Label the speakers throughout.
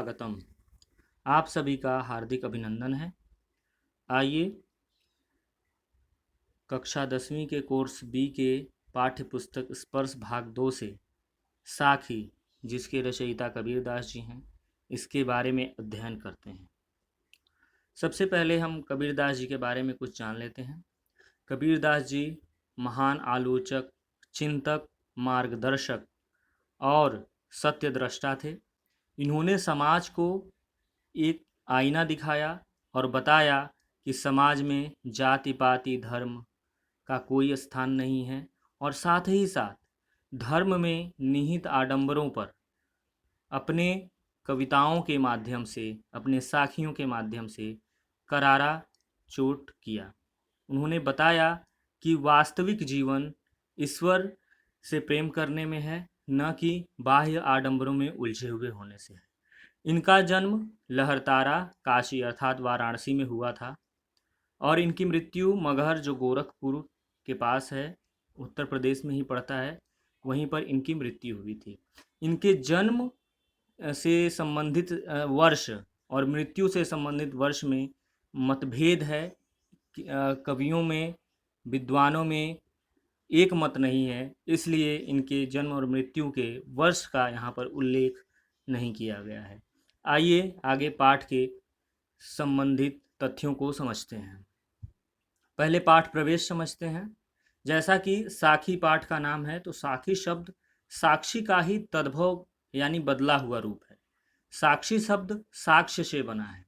Speaker 1: स्वागतम। आप सभी का हार्दिक अभिनंदन है। आइए कक्षा 10वीं के कोर्स बी के पाठ्य पुस्तक स्पर्श भाग 2 से साखी, जिसके रचयिता कबीरदास जी हैं, इसके बारे में अध्ययन करते हैं। सबसे पहले हम कबीरदास जी के बारे में कुछ जान लेते हैं। कबीरदास जी महान आलोचक, चिंतक, मार्गदर्शक और सत्यद्रष्टा थे। इन्होंने समाज को एक आईना दिखाया और बताया कि समाज में जाति पाति धर्म का कोई स्थान नहीं है, और साथ ही साथ धर्म में निहित आडंबरों पर अपने कविताओं के माध्यम से, अपने साखियों के माध्यम से करारा चोट किया। उन्होंने बताया कि वास्तविक जीवन ईश्वर से प्रेम करने में है, न कि बाह्य आडंबरों में उलझे हुए होने से है। इनका जन्म लहरतारा, काशी अर्थात वाराणसी में हुआ था, और इनकी मृत्यु मगहर, जो गोरखपुर के पास है, उत्तर प्रदेश में ही पड़ता है, वहीं पर इनकी मृत्यु हुई थी। इनके जन्म से संबंधित वर्ष और मृत्यु से संबंधित वर्ष में मतभेद है। कवियों में, विद्वानों में एक मत नहीं है, इसलिए इनके जन्म और मृत्यु के वर्ष का यहाँ पर उल्लेख नहीं किया गया है। आइए आगे पाठ के संबंधित तथ्यों को समझते हैं। पहले पाठ प्रवेश समझते हैं। जैसा कि साखी पाठ का नाम है, तो साखी शब्द साक्षी का ही तद्भव यानी बदला हुआ रूप है। साक्षी शब्द साक्ष्य से बना है,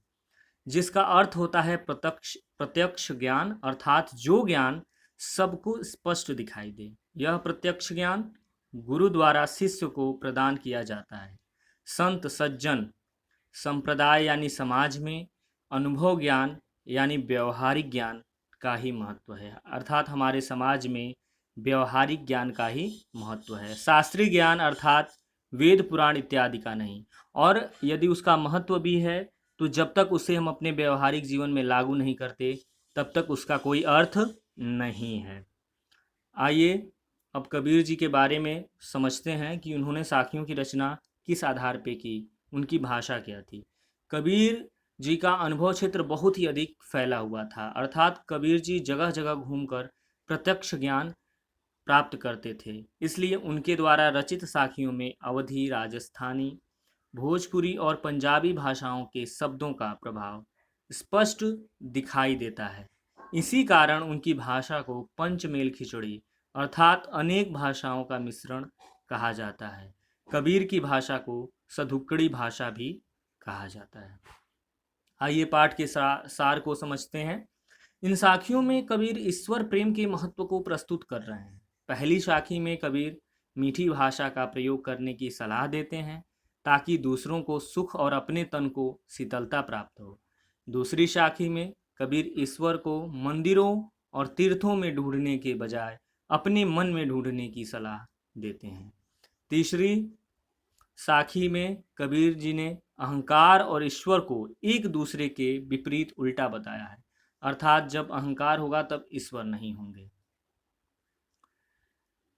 Speaker 1: जिसका अर्थ होता है प्रत्यक्ष ज्ञान, अर्थात जो ज्ञान सबको स्पष्ट दिखाई दे। यह प्रत्यक्ष ज्ञान गुरु द्वारा शिष्य को प्रदान किया जाता है। संत सज्जन संप्रदाय यानी समाज में अनुभव ज्ञान यानी व्यवहारिक ज्ञान का ही महत्व है, अर्थात हमारे समाज में व्यवहारिक ज्ञान का ही महत्व है, शास्त्रीय ज्ञान अर्थात वेद पुराण इत्यादि का नहीं। और यदि उसका महत्व भी है, तो जब तक उसे हम अपने व्यवहारिक जीवन में लागू नहीं करते, तब तक उसका कोई अर्थ नहीं है। आइए अब कबीर जी के बारे में समझते हैं कि उन्होंने साखियों की रचना किस आधार पे की, उनकी भाषा क्या थी। कबीर जी का अनुभव क्षेत्र बहुत ही अधिक फैला हुआ था, अर्थात कबीर जी जगह जगह घूमकर प्रत्यक्ष ज्ञान प्राप्त करते थे। इसलिए उनके द्वारा रचित साखियों में अवधी, राजस्थानी, भोजपुरी और पंजाबी भाषाओं के शब्दों का प्रभाव स्पष्ट दिखाई देता है। इसी कारण उनकी भाषा को पंचमेल खिचड़ी अर्थात अनेक भाषाओं का मिश्रण कहा जाता है। कबीर की भाषा को सधुक्कड़ी भाषा भी कहा जाता है। आइए पाठ के सार को समझते हैं। इन साखियों में कबीर ईश्वर प्रेम के महत्व को प्रस्तुत कर रहे हैं। पहली साखी में कबीर मीठी भाषा का प्रयोग करने की सलाह देते हैं, ताकि दूसरों को सुख और अपने तन को शीतलता प्राप्त हो। दूसरी साखी में कबीर ईश्वर को मंदिरों और तीर्थों में ढूंढने के बजाय अपने मन में ढूंढने की सलाह देते हैं। तीसरी साखी में कबीर जी ने अहंकार और ईश्वर को एक दूसरे के विपरीत उल्टा बताया है, अर्थात जब अहंकार होगा तब ईश्वर नहीं होंगे।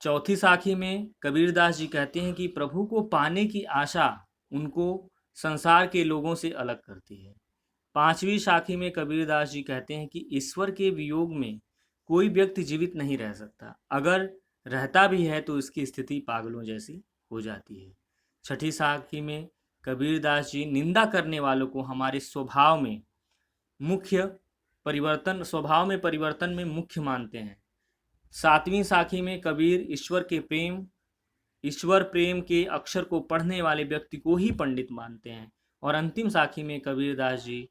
Speaker 1: चौथी साखी में कबीरदास जी कहते हैं कि प्रभु को पाने की आशा उनको संसार के लोगों से अलग करती है। पांचवी साखी में कबीरदास जी कहते हैं कि ईश्वर के वियोग में कोई व्यक्ति जीवित नहीं रह सकता, अगर रहता भी है तो इसकी स्थिति पागलों जैसी हो जाती है। छठी साखी में कबीरदास जी निंदा करने वालों को हमारे स्वभाव में परिवर्तन में मुख्य मानते हैं। सातवीं साखी में कबीर ईश्वर प्रेम के अक्षर को पढ़ने वाले व्यक्ति को ही पंडित मानते हैं। और अंतिम साखी में कबीरदास जी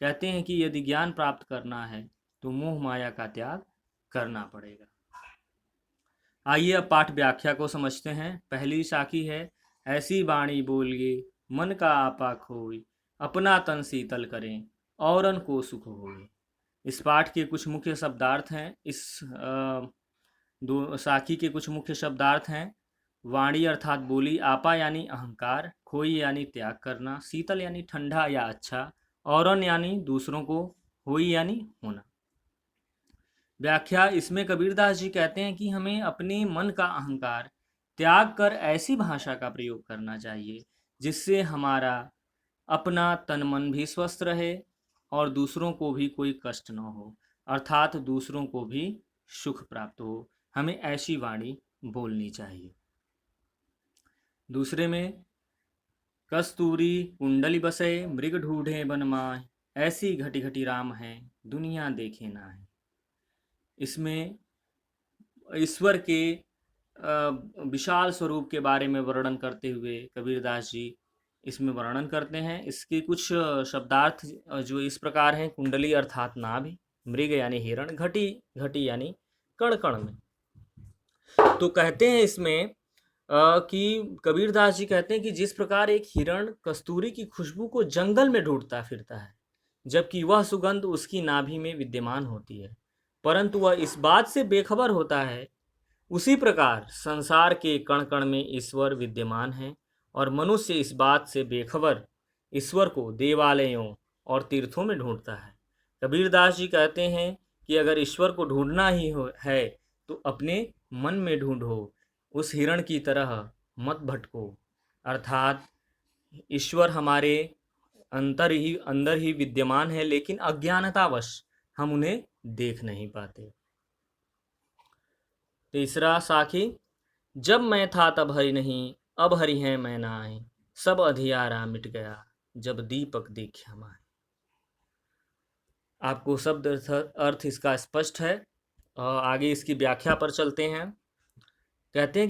Speaker 1: कहते हैं कि यदि ज्ञान प्राप्त करना है तो मोह माया का त्याग करना पड़ेगा। आइए अब पाठ व्याख्या को समझते हैं। पहली साखी है, ऐसी वाणी बोलिए मन का आपा खोई, अपना तन शीतल करें औरन को सुख होए। इस पाठ के कुछ मुख्य शब्दार्थ हैं। इस दो साखी के कुछ मुख्य शब्दार्थ हैं। वाणी अर्थात बोली, आपा यानी अहंकार, खोई यानी त्याग करना, शीतल यानी ठंडा या अच्छा, औरन यानी दूसरों को, होई यानी होना। व्याख्या, इसमें कबीरदास जी कहते हैं कि हमें अपने मन का अहंकार त्याग कर ऐसी भाषा का प्रयोग करना चाहिए जिससे हमारा अपना तन मन भी स्वस्थ रहे और दूसरों को भी कोई कष्ट न हो, अर्थात दूसरों को भी सुख प्राप्त हो। हमें ऐसी वाणी बोलनी चाहिए। दूसरे में, कस्तूरी कुंडली बसे मृग ढूढ़े बन माय, ऐसी घटी घटी राम है दुनिया देखे ना है। इसमें ईश्वर के विशाल स्वरूप के बारे में वर्णन करते हुए कबीरदास जी इसमें वर्णन करते हैं। इसके कुछ शब्दार्थ जो इस प्रकार हैं। कुंडली अर्थात नाभि, मृग यानी हिरण, घटी घटी यानी कण कण में। तो कहते हैं इसमें कि कबीरदास जी कहते हैं कि जिस प्रकार एक हिरण कस्तूरी की खुशबू को जंगल में ढूंढता फिरता है, जबकि वह सुगंध उसकी नाभि में विद्यमान होती है, परंतु वह इस बात से बेखबर होता है, उसी प्रकार संसार के कण कण में ईश्वर विद्यमान है और मनुष्य इस बात से बेखबर ईश्वर को देवालयों और तीर्थों में ढूंढता है। कबीरदास जी कहते हैं कि अगर ईश्वर को ढूंढना ही है तो अपने मन में ढूंढो, उस हिरण की तरह मत भटको। अर्थात ईश्वर हमारे अंदर ही विद्यमान है, लेकिन अज्ञानतावश हम उन्हें देख नहीं पाते। तीसरा साखी, जब मैं था तब हरि नहीं, अब हरि है मैं नाय, सब अधियारा मिट गया जब दीपक देखा माय। आपको शब्द अर्थ इसका स्पष्ट है। आगे इसकी व्याख्या पर चलते हैं। कहते हैं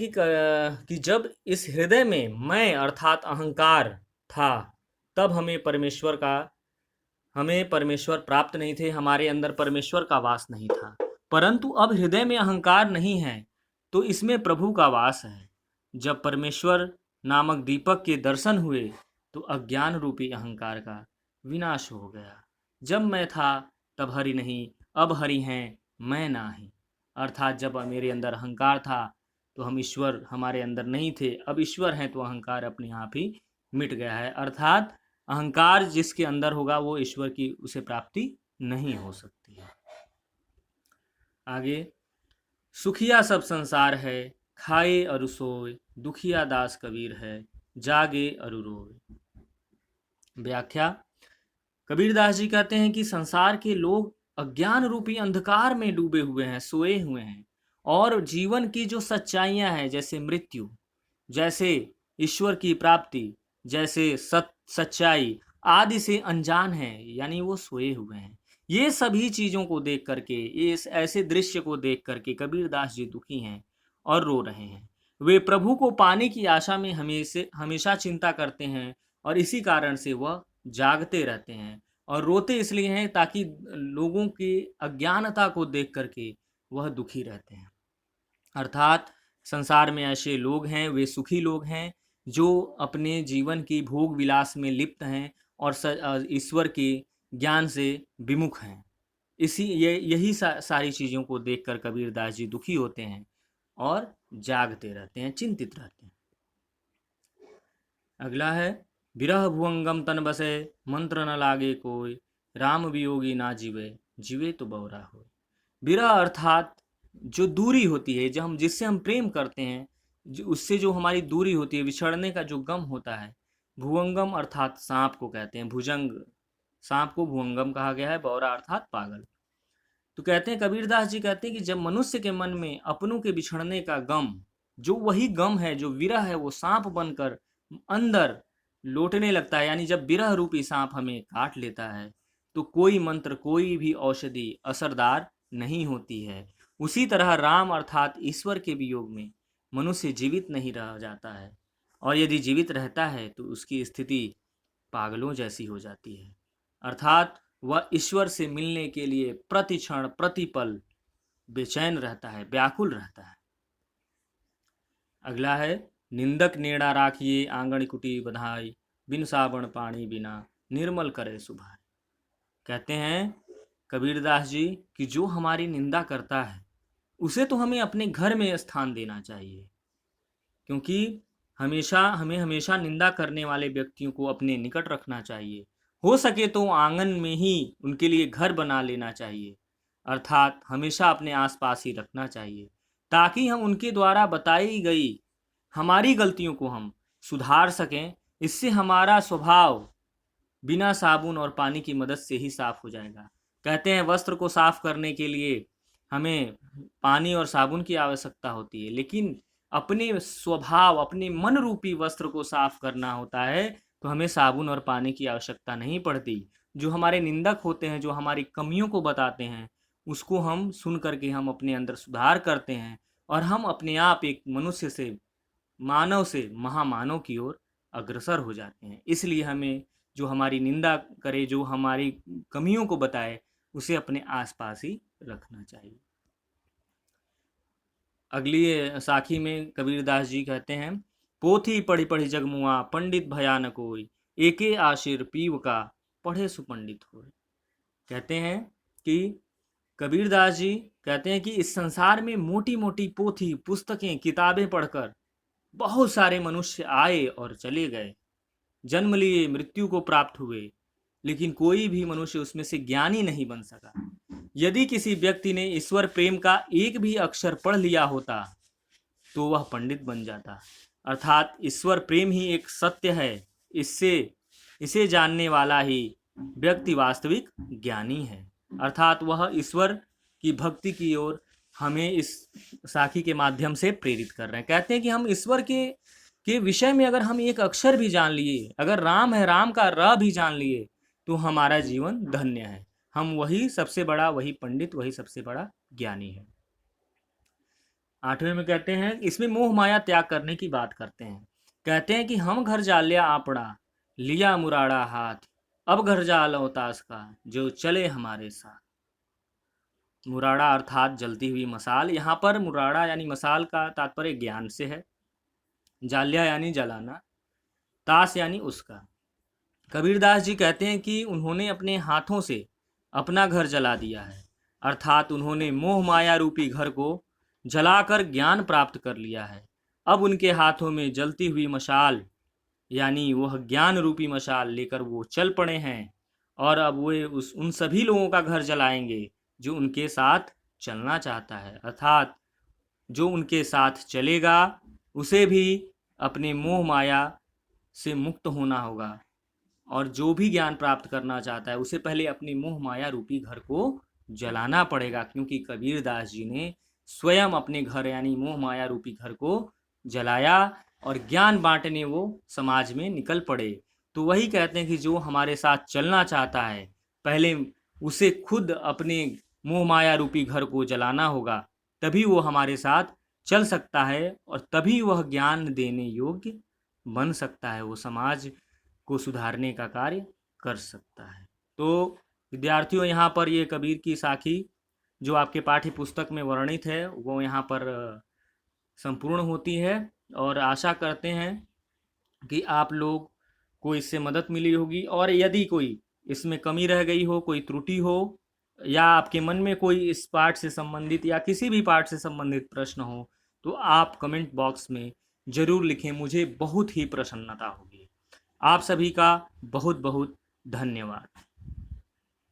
Speaker 1: कि जब इस हृदय में मैं अर्थात अहंकार था, तब हमें परमेश्वर प्राप्त नहीं थे, हमारे अंदर परमेश्वर का वास नहीं था। परंतु अब हृदय में अहंकार नहीं है तो इसमें प्रभु का वास है। जब परमेश्वर नामक दीपक के दर्शन हुए तो अज्ञान रूपी अहंकार का विनाश हो गया। जब मैं था तब हरि नहीं, अब हरि हैं मैं नाही। अर्थात जब मेरे अंदर अहंकार था तो हम ईश्वर हमारे अंदर नहीं थे, अब ईश्वर हैं तो अहंकार अपने आप ही मिट गया है। अर्थात अहंकार जिसके अंदर होगा वो ईश्वर की उसे प्राप्ति नहीं हो सकती है। आगे, सुखिया सब संसार है, खाए अरु सोए, दुखिया दास कबीर है, जागे अरु रोए। व्याख्या, कबीरदास जी कहते हैं कि संसार के लोग अज्ञान रूपी अंधकार में डूबे हुए हैं, सोए हुए हैं, और जीवन की जो सच्चाइयां हैं, जैसे मृत्यु, जैसे ईश्वर की प्राप्ति, जैसे सच्चाई आदि से अनजान है, यानी वो सोए हुए हैं। ये सभी चीज़ों को देख करके, ये ऐसे दृश्य को देख करके कबीरदास जी दुखी हैं और रो रहे हैं। वे प्रभु को पाने की आशा में हमेशा चिंता करते हैं और इसी कारण से वह जागते रहते हैं और रोते इसलिए हैं ताकि लोगों की अज्ञानता को देख करके वह दुखी रहते हैं। अर्थात संसार में ऐसे लोग हैं, वे सुखी लोग हैं जो अपने जीवन की भोग विलास में लिप्त हैं और ईश्वर के ज्ञान से विमुख हैं। यही सारी चीज़ों को देखकर कबीरदास जी दुखी होते हैं और जागते रहते हैं, चिंतित रहते हैं। अगला है, विरह भुवंगम तन बसे, मंत्र न लागे कोई, राम वियोगी ना जीवे, जीवे तो बौरा हो। विरह अर्थात जो दूरी होती है, जब हम जिससे हम प्रेम करते हैं, उससे जो हमारी दूरी होती है, विछड़ने का जो गम होता है। भुवंगम अर्थात सांप को कहते हैं, भुजंग, सांप को भुवंगम कहा गया है, बौरा अर्थात पागल। तो कहते हैं, कबीरदास जी कहते हैं कि जब मनुष्य के मन में अपनों के बिछड़ने का गम, जो वही गम है, जो विरह है, वो सांप बनकर अंदर लौटने लगता है, यानी जब विरह रूपी सांप हमें काट लेता है तो कोई मंत्र, कोई भी औषधि असरदार नहीं होती है। उसी तरह राम अर्थात ईश्वर के वियोग में मनुष्य जीवित नहीं रह जाता है, और यदि जीवित रहता है तो उसकी स्थिति पागलों जैसी हो जाती है। अर्थात वह ईश्वर से मिलने के लिए प्रति क्षण प्रतिपल बेचैन रहता है, व्याकुल रहता है। अगला है, निंदक नेड़ा राखिए आंगन कुटी बधाई, बिन साबण पानी बिना निर्मल करे सुभाई। कहते हैं कबीरदास जी कि जो हमारी निंदा करता है उसे तो हमें अपने घर में स्थान देना चाहिए, क्योंकि हमें हमेशा निंदा करने वाले व्यक्तियों को अपने निकट रखना चाहिए। हो सके तो आंगन में ही उनके लिए घर बना लेना चाहिए, अर्थात हमेशा अपने आसपास ही रखना चाहिए, ताकि हम उनके द्वारा बताई गई हमारी गलतियों को हम सुधार सकें। इससे हमारा स्वभाव बिना साबुन और पानी की मदद से ही साफ हो जाएगा। कहते हैं वस्त्र को साफ करने के लिए हमें पानी और साबुन की आवश्यकता होती है, लेकिन अपने स्वभाव, अपने मन रूपी वस्त्र को साफ करना होता है तो हमें साबुन और पानी की आवश्यकता नहीं पड़ती। जो हमारे निंदक होते हैं, जो हमारी कमियों को बताते हैं, उसको हम सुन करके हम अपने अंदर सुधार करते हैं और हम अपने आप एक मनुष्य से, मानव से महामानव की ओर अग्रसर हो जाते हैं। इसलिए हमें जो हमारी निंदा करे, जो हमारी कमियों को बताए, उसे अपने आसपास ही रखना चाहिए। अगली साखी में कबीरदास जी कहते हैं, पोथी पढ़ी पढ़ी जगमुआ पंडित भया न कोई, एके आशिर पीव का पढ़े सुपंडित होय। कहते हैं कि कबीरदास जी कहते हैं कि इस संसार में मोटी मोटी पोथी, पुस्तकें, किताबें पढ़कर बहुत सारे मनुष्य आए और चले गए, जन्म लिए, मृत्यु को प्राप्त हुए, लेकिन कोई भी मनुष्य उसमें से ज्ञानी नहीं बन सका। यदि किसी व्यक्ति ने ईश्वर प्रेम का एक भी अक्षर पढ़ लिया होता तो वह पंडित बन जाता। अर्थात ईश्वर प्रेम ही एक सत्य है, इससे इसे जानने वाला ही व्यक्ति वास्तविक ज्ञानी है। अर्थात वह ईश्वर की भक्ति की ओर हमें इस साखी के माध्यम से प्रेरित कर रहे हैं। कहते हैं कि हम ईश्वर के विषय में अगर हम एक अक्षर भी जान लिए, अगर राम है, राम का र भी जान लिए, तो हमारा जीवन धन्य है। हम वही सबसे बड़ा, वही पंडित, वही सबसे बड़ा ज्ञानी है। 8वें में कहते हैं, इसमें मोह माया त्याग करने की बात करते हैं। कहते हैं कि हम घर जालिया आपड़ा, लिया मुराड़ा हाथ, अब घर जाल अवतास का, जो चले हमारे साथ। मुराड़ा अर्थात जलती हुई मसाल। यहाँ पर मुराड़ा यानी मसाल का तात्पर्य ज्ञान से है, जालिया यानी जलाना, तास यानी उसका। कबीरदास जी कहते हैं कि उन्होंने अपने हाथों से अपना घर जला दिया है, अर्थात उन्होंने मोह माया रूपी घर को जलाकर ज्ञान प्राप्त कर लिया है। अब उनके हाथों में जलती हुई मशाल यानी वह ज्ञान रूपी मशाल लेकर वो चल पड़े हैं, और अब वे उन सभी लोगों का घर जलाएंगे जो उनके साथ चलना चाहता है। अर्थात जो उनके साथ चलेगा उसे भी अपने मोह माया से मुक्त होना होगा, और जो भी ज्ञान प्राप्त करना चाहता है उसे पहले अपनी मोह माया रूपी घर को जलाना पड़ेगा, क्योंकि कबीरदास जी ने स्वयं अपने घर यानी मोह माया रूपी घर को जलाया और ज्ञान बांटने वो समाज में निकल पड़े। तो वही कहते हैं कि जो हमारे साथ चलना चाहता है, पहले उसे खुद अपने मोह माया रूपी घर को जलाना होगा, तभी वो हमारे साथ चल सकता है और तभी वह ज्ञान देने योग्य बन सकता है, वो समाज को सुधारने का कार्य कर सकता है। तो विद्यार्थियों, यहाँ पर ये कबीर की साखी जो आपके पाठ्य पुस्तक में वर्णित है वो यहाँ पर संपूर्ण होती है, और आशा करते हैं कि आप लोग को इससे मदद मिली होगी। और यदि कोई इसमें कमी रह गई हो, कोई त्रुटि हो, या आपके मन में कोई इस पाठ से संबंधित या किसी भी पाठ से संबंधित प्रश्न हो, तो आप कमेंट बॉक्स में ज़रूर लिखें, मुझे बहुत ही प्रसन्नता होगी। आप सभी का बहुत बहुत धन्यवाद।